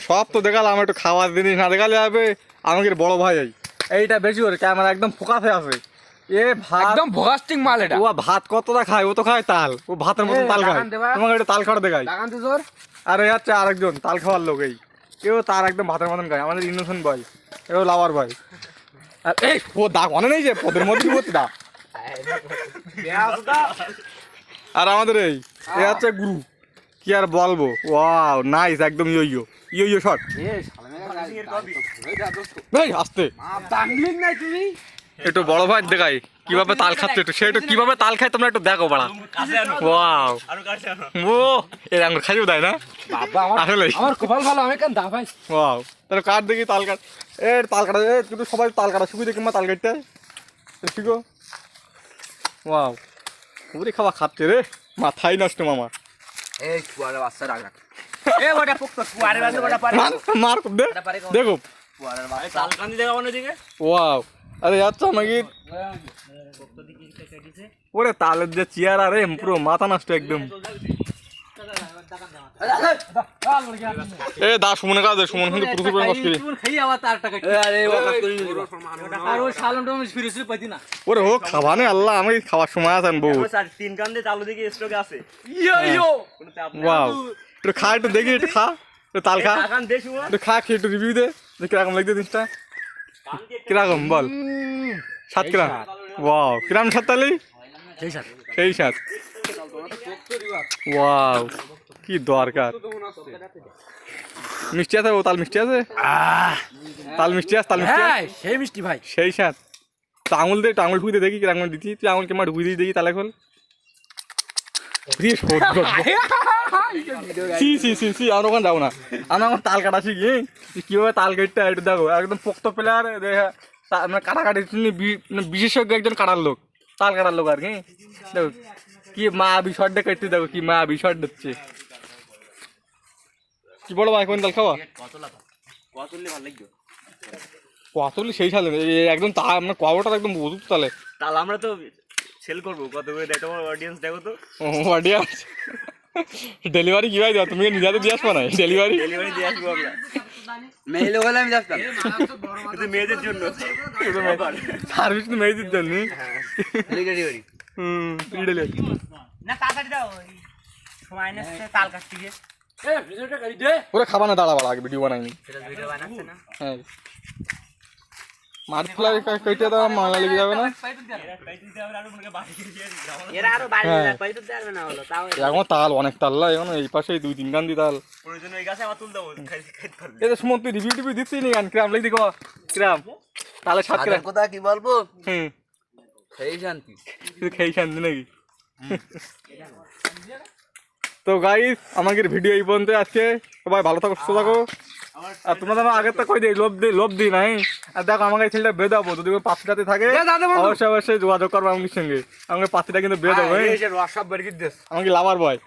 সব তো দেখালাম, একটু খাওয়ার জিনিস না দেখালে হবে। আমাকে বড় ভাই এইটা বেশি করে ক্যামেরা একদম ফোকাসে আছে। এ ভাত একদম ভোগাস্টিং মাল এটা। ও ভাত কতটা খায়, ও তো খায় তাল, ও ভাতের মতন তাল খায়। তোমাকে একটু তাল খাওয়া দেখায়। আরে আচ্ছা আরেকজন তাল খাওয়ার লোক, এও তার একদম ভাতের মতন খায়, আমাদের ইনোসেন্ট বয়, এও লাভার বয়। আর এই ও দাগ অনে নেই যে পদের মধ্যে কি দা। আর আমাদের এই হচ্ছে গুরু, কি আর বলবো। ওয়াও নাইস, একদম ইয়ো শট। আসতে একটু বড় ভাই দেখাই কিভাবে তাল খাচ্ছে, একটু সে একটু কিভাবে তাল খায় তোমরা একটু দেখো বাড়া। ওয়াও ও এই আঙুর খাইও দেয় না আসলে। আমার কপাল ভালো, আমি কেন দা ভাই। ওয়াও তাহলে কাট দেখি তাল কাট। তাল কাটা কিন্তু সবাই তাল কাটা শিখি দেখি মা তাল কাটতে শিখো। ওয়াও পুরি খাওয়া খাচ্ছে রে, মাথাই নষ্ট মামা। এই কুয়ারে বাচ্চা রাখ রাখ। এ ওটা পোক্ত কুয়ারে বাজে ওটা পারে মার দে দেখো কুয়ারের বাচ্চা তাল কান্দি দেখাবো না দিকে। ওয়াও আরে আচ্ছা আমাকে পোক্ত দিকে কেটেছে ওরে তালের যে চেয়ার আরে পুরো মাথা নষ্ট একদম। এ দা সুমনে কাজ দে, সুমন কিন্তু প্রচুর পরিমাণ কষ্ট করে। তুই খাই আবার তারটা কেটে আরে ও কাজ করি আর ওই শালনটা আমি ফিরেছি পাইতি না। ওরে ও খাবানে আল্লাহ, আমি খাওয়ার সময় আছেন বউ। স্যার তিন কান্দে চালু দিকে স্টকে আছে। ইয়ো কোনো চাপ নেই। ওয়াও একটু খা, একটু দেখি, একটু খা, একটু তাল খা, কাকান দেশু একটু খা, খেয়ে একটু রিভিউ দে যে কিরকম লাগছে জিনিসটা। কিরকম বল সাত কিরাম। ওয়াও কিরাম সাত তালি সেই সাত। ওয়াও কি দরকার। মিষ্টি আছে, ও তাল মিষ্টি আছে, তাল মিষ্টি আছে, তাল মিষ্টি আছে হ্যাঁ সেই মিষ্টি ভাই। সেই সাত। তো আঙুল দে, একটু আঙুল ঢুকিয়ে দেখি কিরকম দিতি তুই। আঙুল কেমন ঢুকিয়ে দিয়ে দেখি তাহলে এখন আমার ওখানে যাবো না, আমি আমার তাল কাটা শিখি কিভাবে তাল কাটতে একটু দেখো। একদম পোক্ত প্লেয়ার মানে কাটাকাটি বিশেষজ্ঞ একজন কাটার লোক, তাল কাটার লোক আর কি। দেখো কি মা বিষয়টা কাটতে, দেখো কি মা বিষয় দিচ্ছে। কি বলো ভাই কোন তাল খাওয়া কতলি ভালো লাগবে কতলি সেই সালে একদম তা আপনার কবটা একদম বুঝুক তাহলে। তাহলে আমরা তো সেল করবো কত করে দেয় তোমার অডিয়েন্স দেখো তো। অডিয়েন্স ডেলিভারি কি ভাই দাও, তুমি নিজেদের দিয়ে আসবো না ডেলিভারি? ডেলিভারি দিয়ে আসবো আমরা, মেয়ে লোক হলে আমি যাচ্তাম। কিন্তু মেয়েদের জন্য সার্ভিস তো মেয়েদের জন্য। Delivery free delivery. না তাড়াতাড়ি দাও সময় নেছে তাল কাটতে গিয়ে। এ ভিডিওটা করি দে। ওরা খাবা না, দাঁড়া বাড়া আগে ভিডিও বানাইনি। সেটা ভিডিও বানাচ্ছে না হ্যাঁ মার ফেলা কেটে দাও, ময়লা লেগে যাবে না। এরা আরো বাড়ি হ্যাঁ। পাই তো দেবে না হলো তাও এখন তাল অনেক তাল্লা, এখন এই পাশে দুই তিন গান দি তাল। প্রয়োজন ওই গাছে আবার তুল দাও খাইতে পারবে। এই যে সুমন তুই রিভিউ টিভিউ দিচ্ছিস নি গান কিরাম লাগি দেখো কিরাম তাহলে সাত কিরাম। কথা কি বলবো, হুম সেই শান্তি। তুই খেয়ে শান্তি নাকি। তো গাইস আমাদের ভিডিও এই পর্যন্ত আজকে। সবাই ভালো থাকো, সুস্থ থাকো। আর তোমরা যেন আগের তো কই দিই লোভ দিই নাই। আর দেখো আমাকে ছেলেটা বেঁধে দেবো, যদি পাত্রটাতে থাকে অবশ্যই যোগাযোগ করবো আমাদের সঙ্গে। আমাকে পাত্রটা কিন্তু বেঁধে দেবো, সব বের করে দিস। আমাকে লাভার বয়।